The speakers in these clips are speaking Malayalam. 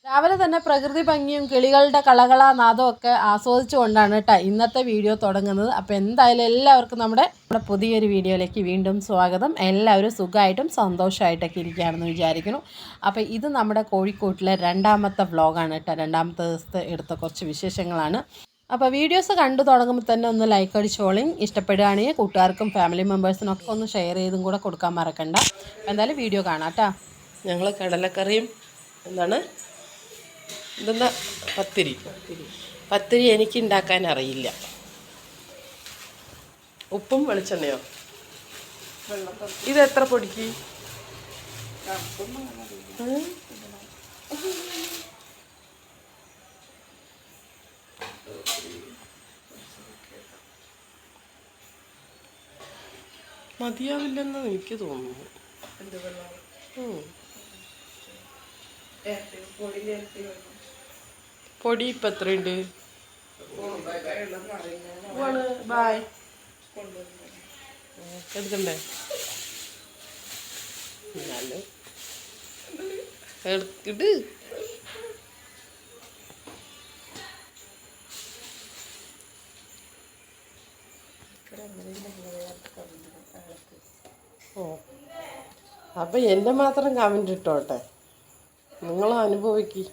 രാവിലെ തന്നെ പ്രകൃതി ഭംഗിയും കിളികളുടെ കളകളാനാദവും ഒക്കെ ആസ്വദിച്ചുകൊണ്ടാണ് കേട്ടോ ഇന്നത്തെ വീഡിയോ തുടങ്ങുന്നത്. അപ്പോൾ എന്തായാലും എല്ലാവർക്കും നമ്മുടെ പുതിയൊരു വീഡിയോയിലേക്ക് വീണ്ടും സ്വാഗതം. എല്ലാവരും സുഖമായിട്ടും സന്തോഷമായിട്ടൊക്കെ ഇരിക്കുകയാണെന്ന് വിചാരിക്കുന്നു. അപ്പോൾ ഇത് നമ്മുടെ കോഴിക്കോട്ടിലെ രണ്ടാമത്തെ വ്ളോഗാണ് കേട്ടോ. രണ്ടാമത്തെ ദിവസത്തെ എടുത്ത കുറച്ച് വിശേഷങ്ങളാണ്. അപ്പോൾ വീഡിയോസ് കണ്ടു തുടങ്ങുമ്പോൾ തന്നെ ഒന്ന് ലൈക്ക് അടിച്ചോളിങ്. ഇഷ്ടപ്പെടുകയാണെങ്കിൽ കൂട്ടുകാർക്കും ഫാമിലി മെമ്പേഴ്സിനൊക്കെ ഒന്ന് ഷെയർ ചെയ്തും കൂടെ കൊടുക്കാൻ മറക്കണ്ട. എന്തായാലും വീഡിയോ കാണാം കേട്ടോ. ഞങ്ങൾ കടലക്കറിയും എന്താണ് ഇതെന്താ പത്തിരി എനിക്ക് ഉണ്ടാക്കാൻ അറിയില്ല. ഉപ്പും വെളിച്ചെണ്ണയോ? ഇത് എത്ര പൊടിക്ക്? മതിയാവില്ലെന്ന് എനിക്ക് തോന്നുന്നു. പൊടി ഇപ്പം എത്രയുണ്ട്? ബായ് എടുക്കണ്ടേ? എടുത്തിട്ട് ഓ, അപ്പം എൻ്റെ മാത്രം കമൻറ്റ് ഇട്ടോട്ടെ, നിങ്ങളും അനുഭവിക്കും.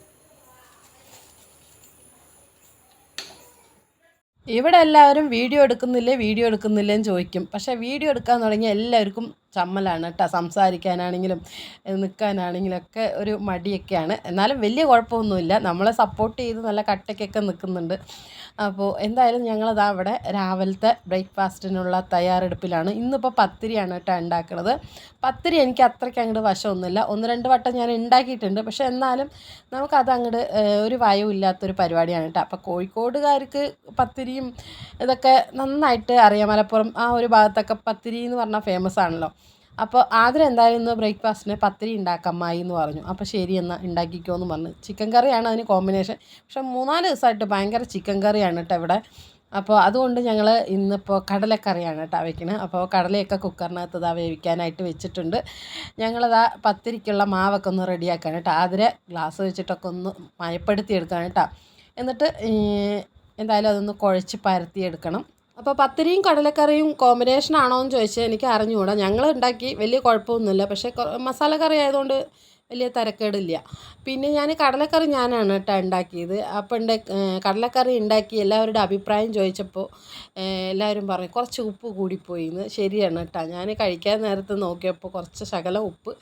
ഇവിടെ എല്ലാവരും വീഡിയോ എടുക്കുന്നില്ലേന്ന് ചോദിക്കും. പക്ഷേ വീഡിയോ എടുക്കാൻ തുടങ്ങിയ എല്ലാവർക്കും ചമ്മലാണ് കേട്ടോ. സംസാരിക്കാനാണെങ്കിലും നിൽക്കാനാണെങ്കിലും ഒക്കെ ഒരു മടിയൊക്കെയാണ്. എന്നാലും വലിയ കുഴപ്പമൊന്നുമില്ല. നമ്മളെ സപ്പോർട്ട് ചെയ്ത് നല്ല കട്ടയ്ക്കൊക്കെ നിൽക്കുന്നുണ്ട്. അപ്പോൾ എന്തായാലും ഞങ്ങളതാ അവിടെ രാവിലത്തെ ബ്രേക്ക്ഫാസ്റ്റിനുള്ള തയ്യാറെടുപ്പിലാണ്. ഇന്നിപ്പോൾ പത്തിരിയാണ് കേട്ടോ ഉണ്ടാക്കുന്നത്. പത്തിരി എനിക്ക് അത്രയ്ക്ക് അങ്ങോട്ട് വശമൊന്നുമില്ല. 1-2 വട്ടം ഞാൻ ഉണ്ടാക്കിയിട്ടുണ്ട്. പക്ഷേ എന്നാലും നമുക്കത് അങ്ങോട്ട് ഒരു വയവില്ലാത്തൊരു പരിപാടിയാണ് കേട്ടോ. അപ്പോൾ കോഴിക്കോടുകാർക്ക് പത്തിരിയും ഇതൊക്കെ നന്നായിട്ട് അറിയാം. മലപ്പുറം ആ ഒരു ഭാഗത്തൊക്കെ പത്തിരി എന്ന് പറഞ്ഞാൽ ഫേമസ് ആണല്ലോ. അപ്പോൾ ആദ്യം എന്തായാലും ഇന്ന് ബ്രേക്ക്ഫാസ്റ്റിന് പത്തിരി ഉണ്ടാക്കാം അമ്മായി എന്ന് പറഞ്ഞു. അപ്പോൾ ശരി എന്നാൽ ഉണ്ടാക്കിക്കോ എന്ന് പറഞ്ഞു. ചിക്കൻ കറിയാണ് അതിന് കോമ്പിനേഷൻ. പക്ഷേ 3-4 ദിവസമായിട്ട് ഭയങ്കര ചിക്കൻ കറിയാണ് കേട്ടോ ഇവിടെ. അപ്പോൾ അതുകൊണ്ട് ഞങ്ങൾ ഇന്നിപ്പോൾ കടലക്കറിയാണ് കേട്ടോ വയ്ക്കുന്നത്. അപ്പോൾ കടലയൊക്കെ കുക്കറിനകത്ത് ഇതാ വേവിക്കാനായിട്ട് വെച്ചിട്ടുണ്ട്. ഞങ്ങളതാ പത്തിരിക്കുള്ള മാവൊക്കെ ഒന്ന് റെഡിയാക്കാൻ കേട്ടോ. ആതിരെ ഗ്ലാസ് വെച്ചിട്ടൊക്കെ ഒന്ന് മയപ്പെടുത്തി എടുക്കാൻ കേട്ടോ. എന്നിട്ട് എന്തായാലും അതൊന്ന് കുഴച്ച് പരത്തിയെടുക്കണം. അപ്പോൾ പത്തിരിയും കടലക്കറിയും കോമ്പിനേഷൻ ആണോ എന്ന് ചോദിച്ചാൽ എനിക്ക് അറിഞ്ഞുകൂടാ. ഞങ്ങൾ ഉണ്ടാക്കി വലിയ കുഴപ്പമൊന്നുമില്ല. പക്ഷേ മസാലക്കറി ആയതുകൊണ്ട് വലിയ തിരക്കേടില്ല. പിന്നെ ഞാൻ കടലക്കറി ഞാനാണ് കേട്ടോ ഉണ്ടാക്കിയത്. അപ്പോൾ കടലക്കറി ഉണ്ടാക്കി എല്ലാവരുടെ അഭിപ്രായം ചോദിച്ചപ്പോൾ എല്ലാവരും പറഞ്ഞു കുറച്ച് ഉപ്പ് കൂടിപ്പോയി എന്ന്. ശരിയാണ് കേട്ടോ. ഞാൻ കഴിക്കാൻ നേരത്ത് നോക്കിയപ്പോൾ കുറച്ച് ശകലം ഉപ്പ്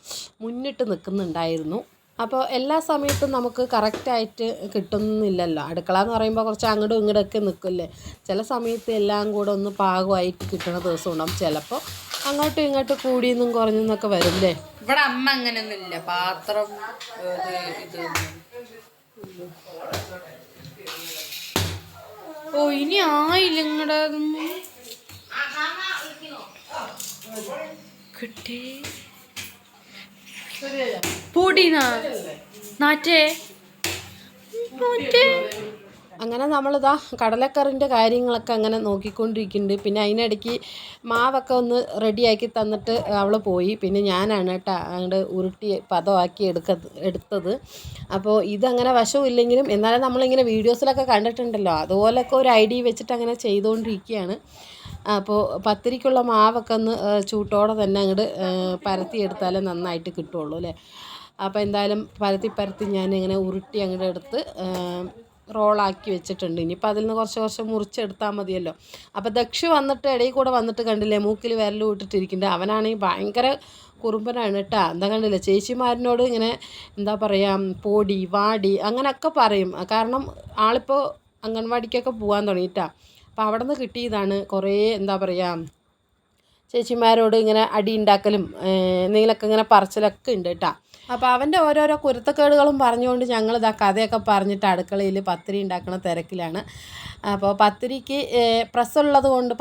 മുന്നിട്ട് നിൽക്കുന്നുണ്ടായിരുന്നു. അപ്പോൾ എല്ലാ സമയത്തും നമുക്ക് കറക്റ്റായിട്ട് കിട്ടുന്നില്ലല്ലോ. അടുക്കള എന്ന് പറയുമ്പോൾ കുറച്ച് അങ്ങോട്ടും ഇങ്ങോട്ടൊക്കെ നിൽക്കില്ലേ. ചില സമയത്ത് എല്ലാം കൂടെ ഒന്ന് പാകമായിട്ട് കിട്ടുന്ന ദിവസം ഉണ്ടാകും. ചിലപ്പോൾ അങ്ങോട്ടും ഇങ്ങോട്ടും കൂടിയെന്നും കുറഞ്ഞെന്നൊക്കെ വരും അല്ലേ. ഇവിടെ അമ്മ അങ്ങനെയൊന്നുമില്ല. പാത്രം ഓ ഇനി ആയില്ല ഇങ്ങടെ കിട്ടേ പൊടി നാറ്റേ. അങ്ങനെ നമ്മളിതാ കടലക്കറിൻ്റെ കാര്യങ്ങളൊക്കെ അങ്ങനെ നോക്കിക്കൊണ്ടിരിക്കുന്നുണ്ട്. പിന്നെ അതിനിടയ്ക്ക് മാവൊക്കെ ഒന്ന് റെഡിയാക്കി തന്നിട്ട് അവൾ പോയി. പിന്നെ ഞാനാണ് കേട്ടോ അങ്ങോട്ട് ഉരുട്ടി പദമാക്കി എടുത്തത്. അപ്പോൾ ഇതങ്ങനെ വശമില്ലെങ്കിലും എന്നാലും നമ്മളിങ്ങനെ വീഡിയോസിലൊക്കെ കണ്ടിട്ടുണ്ടല്ലോ, അതുപോലൊക്കെ ഒരു ഐഡിയ വെച്ചിട്ട് അങ്ങനെ ചെയ്തുകൊണ്ടിരിക്കുകയാണ്. അപ്പോൾ പത്തിരിക്കുള്ള മാവൊക്കെ ഒന്ന് ചൂട്ടോടെ തന്നെ അങ്ങോട്ട് പരത്തിയെടുത്താലേ നന്നായിട്ട് കിട്ടുള്ളൂ അല്ലേ. അപ്പോൾ എന്തായാലും പരത്തി ഞാനിങ്ങനെ ഉരുട്ടി അങ്ങോട്ട് എടുത്ത് റോളാക്കി വെച്ചിട്ടുണ്ട്. ഇനിയിപ്പോൾ അതിൽ നിന്ന് കുറച്ച് മുറിച്ചെടുത്താൽ മതിയല്ലോ. അപ്പോൾ ദക്ഷ് വന്നിട്ട് ഇടയിൽ കൂടെ വന്നിട്ട് കണ്ടില്ലേ മൂക്കിൽ വിരൽ വിട്ടിട്ടിരിക്കുന്നുണ്ട്. അവനാണെങ്കിൽ ഭയങ്കര കുറുമ്പനാണ് കേട്ടോ. എന്താ കണ്ടില്ലേ, ചേച്ചിമാരിനോട് ഇങ്ങനെ എന്താ പറയുക പോടി വാടി അങ്ങനെയൊക്കെ പറയും. കാരണം ആളിപ്പോൾ അംഗൻവാടിക്കൊക്കെ പോകാൻ തുടങ്ങിയിട്ടാണ്. അപ്പോൾ അവിടെ നിന്ന് കിട്ടിയതാണ് കുറേ എന്താ പറയുക ചേച്ചിമാരോട് ഇങ്ങനെ അടി ഉണ്ടാക്കലും എന്തെങ്കിലുമൊക്കെ ഇങ്ങനെ പറച്ചിലൊക്കെ ഉണ്ട് കേട്ടോ. അപ്പോൾ അവൻ്റെ ഓരോരോ കുരുത്തക്കേടുകളും പറഞ്ഞുകൊണ്ട് ഞങ്ങളിതാ കഥയൊക്കെ പറഞ്ഞിട്ട് അടുക്കളയിൽ പത്തിരി ഉണ്ടാക്കുന്ന തിരക്കിലാണ്. അപ്പോൾ പത്തിരിക്ക്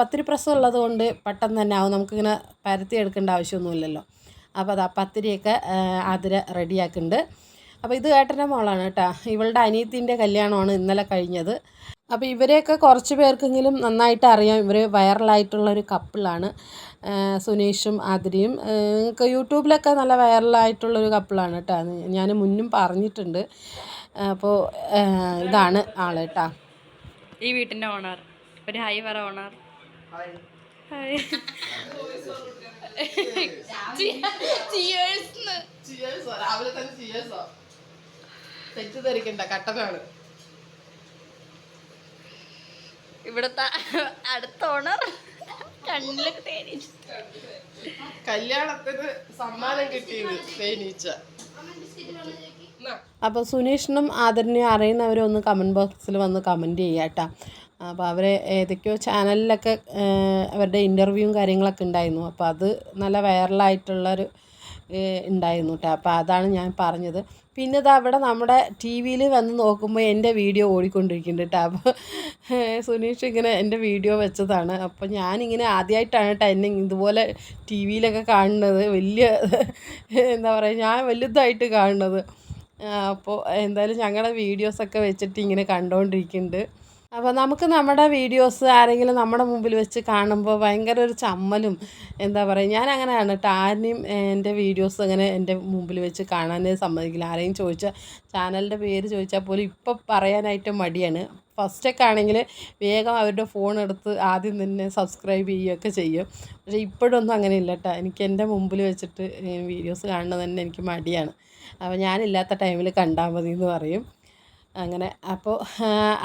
പത്തിരി പ്രസ്സുള്ളത് കൊണ്ട് പെട്ടെന്ന് തന്നെ ആവും. നമുക്കിങ്ങനെ പരത്തി എടുക്കേണ്ട ആവശ്യമൊന്നുമില്ലല്ലോ. അപ്പോൾ അതാ പത്തിരിയൊക്കെ അതിൽ റെഡിയാക്കുന്നുണ്ട്. അപ്പോൾ ഇത് ഏട്ടൻ്റെ മോളാണ് കേട്ടോ. ഇവളുടെ അനിയത്തിൻ്റെ കല്യാണമാണ് ഇന്നലെ കഴിഞ്ഞത്. അപ്പോൾ ഇവരെയൊക്കെ കുറച്ച് പേർക്കെങ്കിലും നന്നായിട്ട് അറിയാം. ഇവർ വൈറലായിട്ടുള്ളൊരു കപ്പിളാണ്. സുനീഷും ആതിരയും യൂട്യൂബിലൊക്കെ നല്ല വൈറലായിട്ടുള്ളൊരു കപ്പിളാണ് കേട്ടോ. ഞാൻ മുന്നും പറഞ്ഞിട്ടുണ്ട്. അപ്പോൾ ഇതാണ് ആള് കേട്ടോ. ഈ വീട്ടിന്റെ ഓണർ. ഒരു ഹൈ പറ ഓണർ. രാവിലെ തന്നെ തെറ്റിദ്ധരിക്കണ്ട, കട്ടനാണ് ഇവിടുത്തെ അടുത്ത ഓണർ. കണ്ണിലൊക്കെ തേനീച്ച. കല്യാണത്തിന് സമ്മാനം കിട്ടിയത് തേനീച്ച. അപ്പോൾ സുനീഷിനും ആദരനെയും അറിയുന്നവരൊന്ന് കമൻറ്റ് ബോക്സിൽ വന്ന് കമൻറ്റ് ചെയ്യുക കേട്ടോ. അപ്പോൾ അവരെ ഏതൊക്കെയോ ചാനലിലൊക്കെ അവരുടെ ഇൻ്റർവ്യൂവും കാര്യങ്ങളൊക്കെ ഉണ്ടായിരുന്നു. അപ്പോൾ അത് നല്ല വൈറലായിട്ടുള്ളൊരു ഉണ്ടായിരുന്നു കേട്ടോ. അപ്പോൾ അതാണ് ഞാൻ പറഞ്ഞത്. പിന്നെ ഇത് അവിടെ നമ്മുടെ ടി വിയിൽ വന്ന് നോക്കുമ്പോൾ എൻ്റെ വീഡിയോ ഓടിക്കൊണ്ടിരിക്കുന്നുണ്ട് കേട്ടോ. അപ്പോൾ സുനീഷ് ഇങ്ങനെ എൻ്റെ വീഡിയോ വെച്ചതാണ്. അപ്പോൾ ഞാനിങ്ങനെ ആദ്യമായിട്ടാണ് കേട്ടോ എന്നെ ഇതുപോലെ ടി വിയിലൊക്കെ കാണുന്നത്. വലിയ എന്താ പറയുക, ഞാൻ വലുതായിട്ട് കാണുന്നത്. അപ്പോൾ എന്തായാലും ഞങ്ങളുടെ വീഡിയോസൊക്കെ വെച്ചിട്ട് ഇങ്ങനെ കണ്ടുകൊണ്ടിരിക്കുന്നുണ്ട്. അപ്പോൾ നമുക്ക് നമ്മുടെ വീഡിയോസ് ആരെങ്കിലും നമ്മുടെ മുമ്പിൽ വെച്ച് കാണുമ്പോൾ ഭയങ്കര ഒരു ചമ്മലും എന്താ പറയുക, ഞാൻ അങ്ങനെയാണ് കേട്ടോ. ആരെയും എൻ്റെ വീഡിയോസ് അങ്ങനെ എൻ്റെ മുമ്പിൽ വെച്ച് കാണാനേ സമ്മതിക്കില്ല. ആരെയും ചോദിച്ചാൽ ചാനലിൻ്റെ പേര് ചോദിച്ചാൽ പോലും ഇപ്പം പറയാനായിട്ട് മടിയാണ്. ഫസ്റ്റൊക്കെ ആണെങ്കിൽ വേഗം അവരുടെ ഫോൺ എടുത്ത് ആദ്യം തന്നെ സബ്സ്ക്രൈബ് ചെയ്യുകയൊക്കെ ചെയ്യും. പക്ഷേ ഇപ്പോഴൊന്നും അങ്ങനെ ഇല്ല കേട്ടോ. എനിക്ക് എൻ്റെ മുമ്പിൽ വെച്ചിട്ട് വീഡിയോസ് കാണുന്നത് തന്നെ എനിക്ക് മടിയാണ്. അപ്പോൾ ഞാനില്ലാത്ത ടൈമിൽ കണ്ടാൽ മതി എന്ന് പറയും. അങ്ങനെ അപ്പോൾ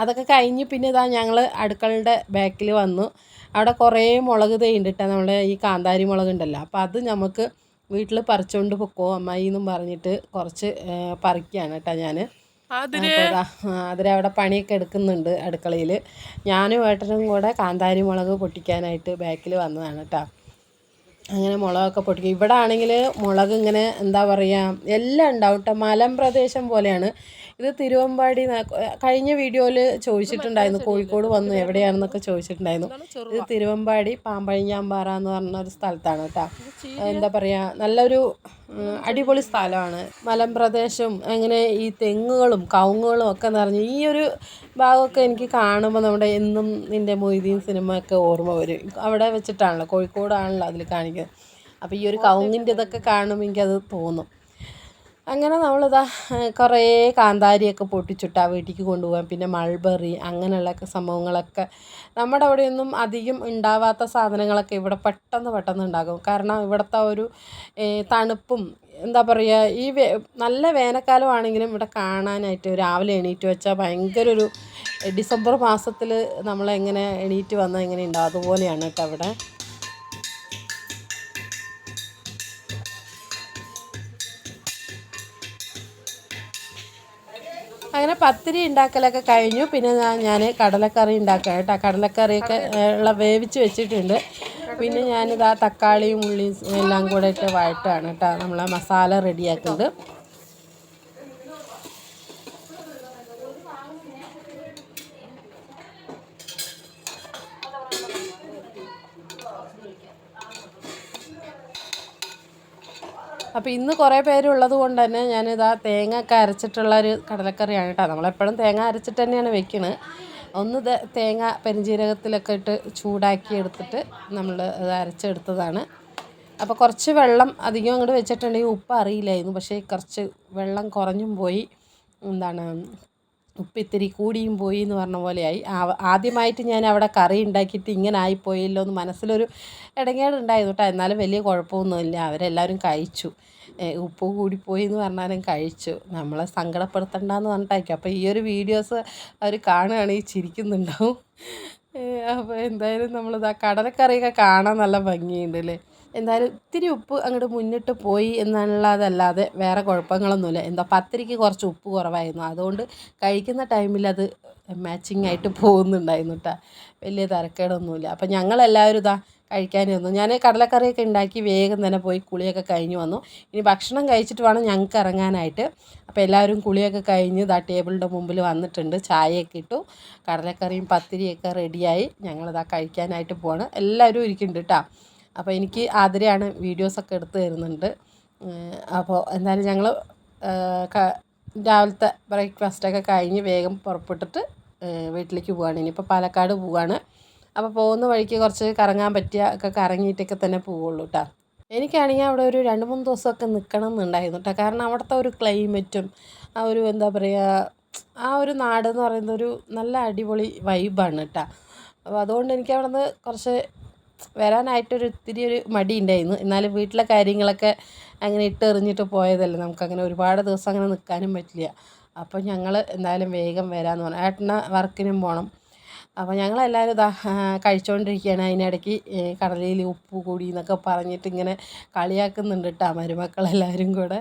അതൊക്കെ കഴിഞ്ഞ് പിന്നെ ഇതാ ഞങ്ങൾ അടുക്കളയുടെ ബാക്കിൽ വന്നു. അവിടെ കുറേ മുളക് തൈ ഉണ്ട് കേട്ടോ, നമ്മുടെ ഈ കാന്താരി മുളകുണ്ടല്ലോ. അപ്പോൾ അത് നമുക്ക് വീട്ടിൽ പറിച്ചുകൊണ്ട് പൊക്കോ അമ്മായി എന്നും പറഞ്ഞിട്ട് കുറച്ച് പറിക്കുകയാണ് കേട്ടോ ഞാൻ. അതിലവിടെ പണിയൊക്കെ എടുക്കുന്നുണ്ട് അടുക്കളയിൽ. ഞാനും ഏട്ടനും കൂടെ കാന്താരി മുളക് പൊട്ടിക്കാനായിട്ട് ബാക്കിൽ വന്നതാണ് കേട്ടോ. അങ്ങനെ മുളകൊക്കെ പൊട്ടിക്കും. ഇവിടെ ആണെങ്കിൽ മുളക് ഇങ്ങനെ എന്താ പറയുക എല്ലാം ഉണ്ടാവും കേട്ടോ. മലമ്പ്രദേശം പോലെയാണ് ഇത്. തിരുവമ്പാടി കഴിഞ്ഞ വീഡിയോയിൽ ചോദിച്ചിട്ടുണ്ടായിരുന്നു, കോഴിക്കോട് വന്നു എവിടെയാണെന്നൊക്കെ ചോദിച്ചിട്ടുണ്ടായിരുന്നു. ഇത് തിരുവമ്പാടി പാമ്പഴിഞ്ഞാമ്പാറ എന്ന് പറഞ്ഞ ഒരു സ്ഥലത്താണ് കേട്ടോ. എന്താ പറയുക, നല്ലൊരു അടിപൊളി സ്ഥലമാണ്. മലമ്പ്രദേശം അങ്ങനെ ഈ തെങ്ങുകളും കവുങ്ങുകളും ഒക്കെ നിറഞ്ഞ് ഈ ഒരു ഭാഗമൊക്കെ എനിക്ക് കാണുമ്പോൾ നമ്മുടെ എന്നും നിൻ്റെ മൊയ്തീൻ സിനിമയൊക്കെ ഓർമ്മ വരും. അവിടെ വെച്ചിട്ടാണല്ലോ, കോഴിക്കോടാണല്ലോ അതിൽ കാണിക്കുന്നത്. അപ്പോൾ ഈ ഒരു കവുങ്ങിൻ്റെ ഇതൊക്കെ കാണുമ്പോൾ എനിക്കത് തോന്നും. അങ്ങനെ നമ്മളിതാ കുറേ കാന്താരിയൊക്കെ പൊട്ടിച്ചിട്ടാ വീട്ടിലേക്ക് കൊണ്ടുപോകാൻ. പിന്നെ മൾബറി അങ്ങനെയുള്ള സംഭവങ്ങളൊക്കെ നമ്മുടെ അവിടെയൊന്നും അധികം ഉണ്ടാവാത്ത സാധനങ്ങളൊക്കെ ഇവിടെ പെട്ടെന്ന് ഉണ്ടാകും. കാരണം ഇവിടുത്തെ ഒരു തണുപ്പും എന്താ പറയുക, ഈ നല്ല വേനൽക്കാലമാണെങ്കിലും ഇവിടെ കാണാനായിട്ട് രാവിലെ എണീറ്റ് വെച്ചാൽ ഭയങ്കര ഒരു ഡിസംബർ മാസത്തിൽ നമ്മളെങ്ങനെ എണീറ്റ് വന്നാൽ എങ്ങനെ ഉണ്ടാവും അതുപോലെയാണ് കേട്ടോ ഇവിടെ. അങ്ങനെ പത്തിരി ഉണ്ടാക്കലൊക്കെ കഴിഞ്ഞു. പിന്നെ ഞാൻ കടലക്കറി ഉണ്ടാക്കാം കേട്ടോ. കടലക്കറിയൊക്കെ വേവിച്ച് വെച്ചിട്ടുണ്ട്. പിന്നെ ഞാനിതാ തക്കാളിയും ഉള്ളിയും എല്ലാം കൂടെ ഇട്ട് വഴട്ടാണ് കേട്ടോ നമ്മളെ മസാല റെഡിയാക്കുന്നത്. അപ്പോൾ ഇന്ന് കുറേ പേരുള്ളത് കൊണ്ട് തന്നെ ഞാനിതാ തേങ്ങ ഒക്കെ അരച്ചിട്ടുള്ളൊരു കടലക്കറിയാണ് കേട്ടോ. നമ്മളെപ്പോഴും തേങ്ങ അരച്ചിട്ട് തന്നെയാണ് വെക്കുന്നത്. ഒന്ന് തേങ്ങ പെരുംജീരകത്തിലൊക്കെ ഇട്ട് ചൂടാക്കി എടുത്തിട്ട് നമ്മൾ അത് അരച്ചെടുത്തതാണ്. അപ്പോൾ കുറച്ച് വെള്ളം അധികം അങ്ങോട്ട് വെച്ചിട്ടുണ്ടെങ്കിൽ ഉപ്പ് അറിയില്ലായിരുന്നു. പക്ഷേ കുറച്ച് വെള്ളം കുറഞ്ഞും പോയി, എന്താണ് ഉപ്പ് ഇത്തിരി കൂടിയും പോയി എന്ന് പറഞ്ഞ പോലെയായി. ആദ്യമായിട്ട് ഞാൻ അവിടെ കറി ഉണ്ടാക്കിയിട്ട് ഇങ്ങനെ ആയിപ്പോയല്ലോ എന്ന് മനസ്സിലൊരു ഇടങ്ങേടുണ്ടായിരുന്നു കേട്ടോ. എന്നാലും വലിയ കുഴപ്പമൊന്നുമില്ല, അവരെല്ലാവരും കഴിച്ചു. ഉപ്പ് കൂടിപ്പോയി എന്ന് പറഞ്ഞാലും കഴിച്ചു. നമ്മളെ സങ്കടപ്പെടുത്തണ്ടെന്ന് പറഞ്ഞിട്ടായിരിക്കും. അപ്പോൾ ഈ ഒരു വീഡിയോസ് അവർ കാണുകയാണെങ്കിൽ ചിരിക്കുന്നുണ്ടാവും. അപ്പോൾ എന്തായാലും നമ്മളിതാ കടലക്കറിയൊക്കെ കാണാൻ നല്ല ഭംഗിയുണ്ട് അല്ലേ. എന്തായാലും ഇത്തിരി ഉപ്പ് അങ്ങോട്ട് മുന്നിട്ട് പോയി എന്നുള്ളതല്ലാതെ വേറെ കുഴപ്പങ്ങളൊന്നുമില്ല. എന്താ പത്തിരിക്ക് കുറച്ച് ഉപ്പ് കുറവായിരുന്നു, അതുകൊണ്ട് കഴിക്കുന്ന ടൈമിൽ അത് മാച്ചിങ് ആയിട്ട് പോകുന്നുണ്ടായിരുന്നു കേട്ടോ. വലിയ തരക്കേടൊന്നുമില്ല. അപ്പം ഞങ്ങളെല്ലാവരും ഇതാ കഴിക്കാൻ വന്നു. ഞാൻ കടലക്കറിയൊക്കെ ഉണ്ടാക്കി വേഗം തന്നെ പോയി കുളിയൊക്കെ കഴിഞ്ഞ് വന്നു. ഇനി ഭക്ഷണം കഴിച്ചിട്ട് വേണം ഞങ്ങൾക്ക് ഇറങ്ങാനായിട്ട്. അപ്പോൾ എല്ലാവരും കുളിയൊക്കെ കഴിഞ്ഞ് ഇതാ ടേബിളിൻ്റെ മുമ്പിൽ വന്നിട്ടുണ്ട്. ചായയൊക്കെ ഇട്ടു, കടലക്കറിയും പത്തിരിയൊക്കെ റെഡിയായി. ഞങ്ങളിതാ കഴിക്കാനായിട്ട് പോവാണ്. എല്ലാവരും ഇരിക്കുന്നുണ്ട് കേട്ടോ. അപ്പോൾ എനിക്ക് ആതിരയാണ് വീഡിയോസൊക്കെ എടുത്ത് തരുന്നുണ്ട്. അപ്പോൾ എന്തായാലും ഞങ്ങൾ രാവിലത്തെ ബ്രേക്ക്ഫാസ്റ്റൊക്കെ കഴിഞ്ഞ് വേഗം പുറപ്പെട്ടിട്ട് വീട്ടിലേക്ക് പോവുകയാണ്. ഇനിയിപ്പോൾ പാലക്കാട് പോവുകയാണ്. അപ്പോൾ പോകുന്ന വഴിക്ക് കുറച്ച് കറങ്ങാൻ പറ്റിയ ഒക്കെ കറങ്ങിയിട്ടൊക്കെ തന്നെ പോവുള്ളൂ കേട്ടോ. എനിക്കാണെങ്കിൽ അവിടെ ഒരു 2-3 ദിവസമൊക്കെ നിൽക്കണം എന്നുണ്ടായിരുന്നു കേട്ടോ. കാരണം അവിടുത്തെ ഒരു ക്ലൈമറ്റും ആ ഒരു എന്താ പറയുക ആ ഒരു നാട് എന്ന് പറയുന്നത് ഒരു നല്ല അടിപൊളി വൈബാണ് കേട്ടോ. അപ്പോൾ അതുകൊണ്ട് എനിക്ക് അവിടെ നിന്ന് കുറച്ച് വരാനായിട്ടൊരു ഇത്തിരി ഒരു മടി ഉണ്ടായിരുന്നു. എന്നാലും വീട്ടിലെ കാര്യങ്ങളൊക്കെ അങ്ങനെ ഇട്ടെറിഞ്ഞിട്ട് പോയതല്ലേ, നമുക്കങ്ങനെ ഒരുപാട് ദിവസം അങ്ങനെ നിൽക്കാനും പറ്റില്ല. അപ്പോൾ ഞങ്ങൾ എന്തായാലും വേഗം വരാമെന്ന് പറഞ്ഞു. ഏട്ടന് വർക്കിനും പോകണം. അപ്പോൾ ഞങ്ങളെല്ലാവരും ഇതാ കഴിച്ചുകൊണ്ടിരിക്കുകയാണ്. അതിനിടയ്ക്ക് കടലയിൽ ഉപ്പ് കൂടി എന്നൊക്കെ പറഞ്ഞിട്ട് ഇങ്ങനെ കളിയാക്കുന്നുണ്ട് കേട്ടോ മരുമക്കളെല്ലാവരും കൂടെ.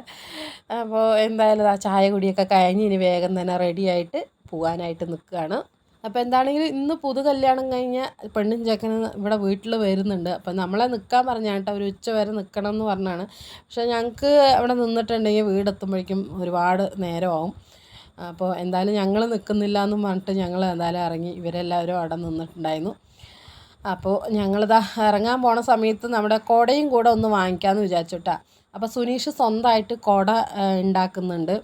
അപ്പോൾ എന്തായാലും ആ ചായ കുടിയൊക്കെ കഴിഞ്ഞ് ഇനി വേഗം തന്നെ റെഡിയായിട്ട് പോകാനായിട്ട് നിൽക്കുകയാണ്. അപ്പോൾ എന്താണെങ്കിലും ഇന്ന് പുതു കല്യാണം കഴിഞ്ഞ പെണ്ണും ചെക്കനും ഇവിടെ വീട്ടിൽ വരുന്നുണ്ട്. അപ്പോൾ നമ്മളെ നിൽക്കാൻ പറഞ്ഞാണ് കേട്ടോ, ഒരു ഉച്ച വരെ നിൽക്കണം എന്ന് പറഞ്ഞാണ്. പക്ഷേ ഞങ്ങൾക്ക് അവിടെ നിന്നിട്ടുണ്ടെങ്കിൽ വീടെത്തുമ്പോഴേക്കും ഒരുപാട് നേരമാവും. അപ്പോൾ എന്തായാലും ഞങ്ങൾ നിൽക്കുന്നില്ല എന്നും പറഞ്ഞിട്ട് ഞങ്ങൾ എന്തായാലും ഇറങ്ങി. ഇവരെല്ലാവരും അവിടെ നിന്നിട്ടുണ്ടായിരുന്നു. അപ്പോൾ ഞങ്ങളിതാ ഇറങ്ങാൻ പോണ സമയത്ത് നമ്മുടെ കുടയും കൂടെ ഒന്ന് വാങ്ങിക്കാമെന്ന് വിചാരിച്ചുട്ടാ. അപ്പോൾ സുനീഷ് സ്വന്തമായിട്ട് കുട ഉണ്ടാക്കുന്നുണ്ട്.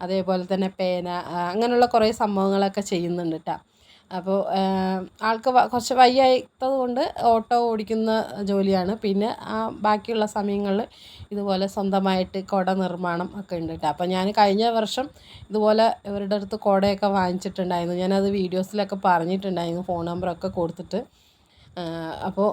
അതേപോലെ തന്നെ പേന, അങ്ങനെയുള്ള കുറേ സംഭവങ്ങളൊക്കെ ചെയ്യുന്നുണ്ട് കേട്ടോ. അപ്പോൾ ആൾക്ക് കുറച്ച് വയ്യാത്തത് കൊണ്ട് ഓട്ടോ ഓടിക്കുന്ന ജോലിയാണ്. പിന്നെ ബാക്കിയുള്ള സമയങ്ങളിൽ ഇതുപോലെ സ്വന്തമായിട്ട് കുട നിർമ്മാണം ഒക്കെ ഉണ്ട് കേട്ടോ. അപ്പോൾ ഞാൻ കഴിഞ്ഞ വർഷം ഇതുപോലെ ഇവരുടെ അടുത്ത് കുടയൊക്കെ വാങ്ങിച്ചിട്ടുണ്ടായിരുന്നു. ഞാനത് വീഡിയോസിലൊക്കെ പറഞ്ഞിട്ടുണ്ടായിരുന്നു, ഫോൺ നമ്പറൊക്കെ കൊടുത്തിട്ട്. അപ്പോൾ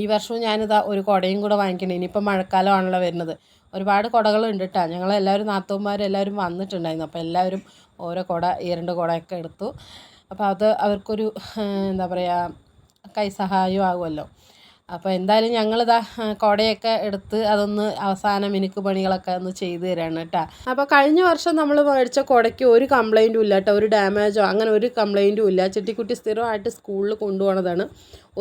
ഈ വർഷവും ഞാനിതാ ഒരു കുടയും കൂടെ വാങ്ങിക്കണം. ഇനിയിപ്പോൾ മഴക്കാലമാണല്ലോ വരുന്നത്. ഒരുപാട് കുടകളുണ്ട് കേട്ടോ. ഞങ്ങളെല്ലാവരും നാത്തൂന്മാരെല്ലാവരും വന്നിട്ടുണ്ടായിരുന്നു. അപ്പോൾ എല്ലാവരും ഓരോ കുട, 2 കുടയൊക്കെ എടുത്തു. അപ്പോൾ അത് അവർക്കൊരു എന്താ പറയുക, കൈസഹായം ആകുമല്ലോ. അപ്പോൾ എന്തായാലും ഞങ്ങളിതാ കുടയൊക്കെ എടുത്ത് അതൊന്ന് അവസാനം മിനുക്ക് പണികളൊക്കെ ഒന്ന് ചെയ്തു തരാണ് കേട്ടോ. അപ്പോൾ കഴിഞ്ഞ വർഷം നമ്മൾ മേടിച്ച കുടയ്ക്ക് ഒരു കംപ്ലൈൻറ്റും ഇല്ല കേട്ടോ, ഒരു ഡാമേജോ അങ്ങനെ ഒരു കംപ്ലൈൻറ്റും ഇല്ല. ചെട്ടിക്കുട്ടി സ്ഥിരമായിട്ട് സ്കൂളിൽ കൊണ്ടുപോകണതാണ്,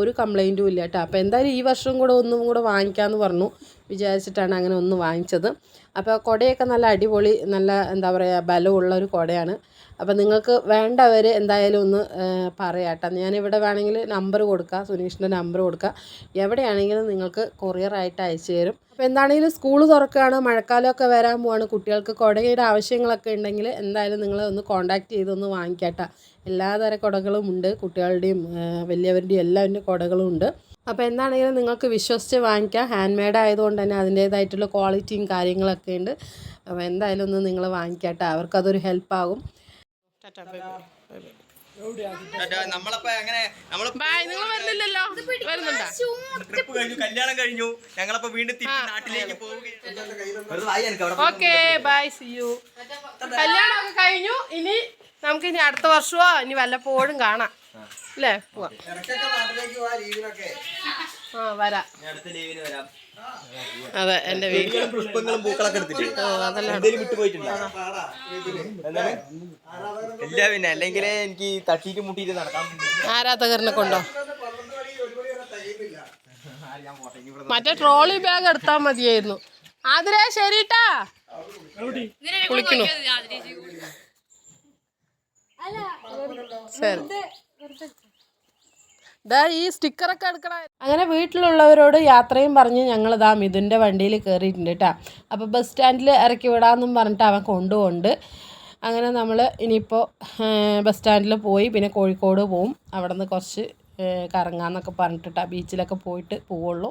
ഒരു കംപ്ലൈൻറ്റും ഇല്ല കേട്ടോ. അപ്പോൾ എന്തായാലും ഈ വർഷം കൂടെ ഒന്നും കൂടെ വാങ്ങിക്കാമെന്ന് പറഞ്ഞു വിചാരിച്ചിട്ടാണ് അങ്ങനെ ഒന്ന് വാങ്ങിച്ചത്. അപ്പോൾ കുടയൊക്കെ നല്ല അടിപൊളി, നല്ല എന്താ പറയുക, ബലമുള്ള ഒരു കുടയാണ്. അപ്പോൾ നിങ്ങൾക്ക് വേണ്ടവർ എന്തായാലും ഒന്ന് പറയാം കേട്ടോ. ഞാനിവിടെ വേണമെങ്കിൽ നമ്പർ കൊടുക്കുക, സുനീഷിൻ്റെ നമ്പർ കൊടുക്കുക. എവിടെയാണെങ്കിലും നിങ്ങൾക്ക് കൊറിയറായിട്ട് അയച്ചു തരും. അപ്പോൾ എന്താണെങ്കിലും സ്കൂൾ തുറക്കുകയാണ്, മഴക്കാലമൊക്കെ വരാൻ പോവാണ്. കുട്ടികൾക്ക് കുടയുടെ ആവശ്യങ്ങളൊക്കെ ഉണ്ടെങ്കിൽ എന്തായാലും നിങ്ങൾ ഒന്ന് കോൺടാക്റ്റ് ചെയ്തൊന്ന് വാങ്ങിക്കാം കേട്ടോ. എല്ലാതര കുടകളും ഉണ്ട്, കുട്ടികളുടെയും വലിയവരുടെയും എല്ലാവരുടെയും കുടകളും ഉണ്ട്. അപ്പോൾ എന്താണെങ്കിലും നിങ്ങൾക്ക് വിശ്വസിച്ച് വാങ്ങിക്കാം. ഹാൻഡ് മെയ്ഡ് ആയതുകൊണ്ട് തന്നെ അതിൻ്റേതായിട്ടുള്ള ക്വാളിറ്റിയും കാര്യങ്ങളൊക്കെ ഉണ്ട്. അപ്പോൾ എന്തായാലും ഒന്ന് നിങ്ങൾ വാങ്ങിക്കാം കേട്ടോ, അവർക്കതൊരു ഹെൽപ്പാകും. കല്യാണം കഴിഞ്ഞു, ഞങ്ങളപ്പോ വീണ്ടും നാട്ടിലേക്ക് പോവുകയാണ്. Okay bye, see you. കല്യാണമൊക്കെ കഴിഞ്ഞു. ഇനി നമുക്കിനി അടുത്ത വർഷമോ ഇനി വല്ലപ്പോഴും കാണാം അല്ലേ, പോവാം. വരാം. അതെ, എന്റെ വീട്ടിൽ പുഷ്പങ്ങളും പൂക്കളൊക്കെ എടുത്തിട്ട് അതെല്ലാം വിട്ടുപോയിട്ടുണ്ടോ? ഇല്ല, പിന്നെ അല്ലെങ്കിൽ എനിക്ക് തട്ടിയിട്ട് മുട്ടിയിട്ട് നടക്കാം. ആരാധകരനെ കൊണ്ടോ? മറ്റേ ട്രോളി ബാഗ് എടുത്താൽ മതിയായിരുന്നു. അതിലേ ശരിട്ടാ, കുളിക്കണു. ശരി, ഇതാ ഈ സ്റ്റിക്കറൊക്കെ എടുക്കണ. അങ്ങനെ വീട്ടിലുള്ളവരോട് യാത്രയും പറഞ്ഞ് ഞങ്ങളിതാ മിഥുൻ്റെ വണ്ടിയിൽ കയറിയിട്ടുണ്ട് കേട്ടോ. അപ്പോൾ ബസ് സ്റ്റാൻഡിൽ ഇറക്കി വിടാമെന്നും പറഞ്ഞിട്ട് അവൻ കൊണ്ടുപോകുന്നുണ്ട്. അങ്ങനെ നമ്മൾ ഇനിയിപ്പോൾ ബസ് സ്റ്റാൻഡിൽ പോയി പിന്നെ കോഴിക്കോട് പോവും. അവിടെ നിന്ന് കുറച്ച് കറങ്ങാമെന്നൊക്കെ പറഞ്ഞിട്ടാ ബീച്ചിലൊക്കെ പോയിട്ട് പോവുള്ളൂ.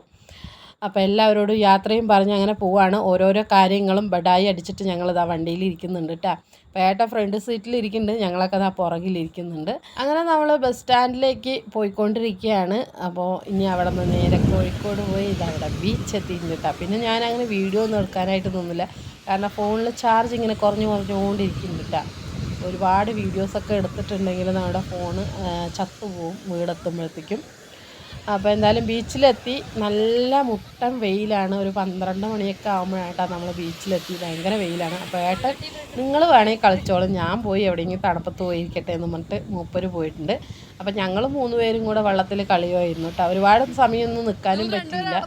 അപ്പോൾ എല്ലാവരോടും യാത്രയും പറഞ്ഞ് അങ്ങനെ പോവാണ്. ഓരോരോ കാര്യങ്ങളും ബഡായി അടിച്ചിട്ട് ഞങ്ങളിതാ വണ്ടിയിൽ ഇരിക്കുന്നുണ്ട് കേട്ടോ. അപ്പോൾ ഏട്ടൻ ഫ്രണ്ട് സീറ്റിൽ ഇരിക്കുന്നുണ്ട്, ഞങ്ങളൊക്കെ അതാ പുറകിലിരിക്കുന്നുണ്ട്. അങ്ങനെ നമ്മൾ ബസ് സ്റ്റാൻഡിലേക്ക് പോയിക്കൊണ്ടിരിക്കുകയാണ്. അപ്പോൾ ഇനി അവിടെ നിന്ന് നേരെ കോഴിക്കോട് പോയി ഇതവിടെ ബീച്ച് എത്തിയിട്ടുണ്ട് കേട്ടോ. പിന്നെ ഞാനങ്ങനെ വീഡിയോ ഒന്നും എടുക്കാനായിട്ട് നിന്നില്ല, കാരണം ഫോണിൽ ചാർജ് ഇങ്ങനെ കുറഞ്ഞുകൊണ്ടിരിക്കുന്നുണ്ട് കേട്ടോ. ഒരുപാട് വീഡിയോസൊക്കെ എടുത്തിട്ടുണ്ടെങ്കിൽ നമ്മുടെ ഫോണ് ചത്തുപോകും വീടെത്തുമ്പോഴത്തേക്കും. അപ്പോൾ എന്തായാലും ബീച്ചിലെത്തി. നല്ല മുട്ടൻ വെയിലാണ്. ഒരു 12 മണിയൊക്കെ ആകുമ്പോഴായിട്ടാണ് നമ്മൾ ബീച്ചിലെത്തി. ഭയങ്കര വെയിലാണ്. അപ്പോൾ ഏട്ടൻ നിങ്ങൾ വേണമെങ്കിൽ കളിച്ചോളും, ഞാൻ പോയി എവിടെയെങ്കിലും തണുപ്പത്ത് പോയിരിക്കട്ടെ എന്ന് പറഞ്ഞിട്ട് മൂപ്പര് പോയിട്ടുണ്ട്. അപ്പോൾ ഞങ്ങൾ 3 പേരും കൂടെ വെള്ളത്തിൽ കളിയുമായിരുന്നു കേട്ടോ. ഒരുപാട് സമയമൊന്നും നിൽക്കാനും പറ്റിയില്ല.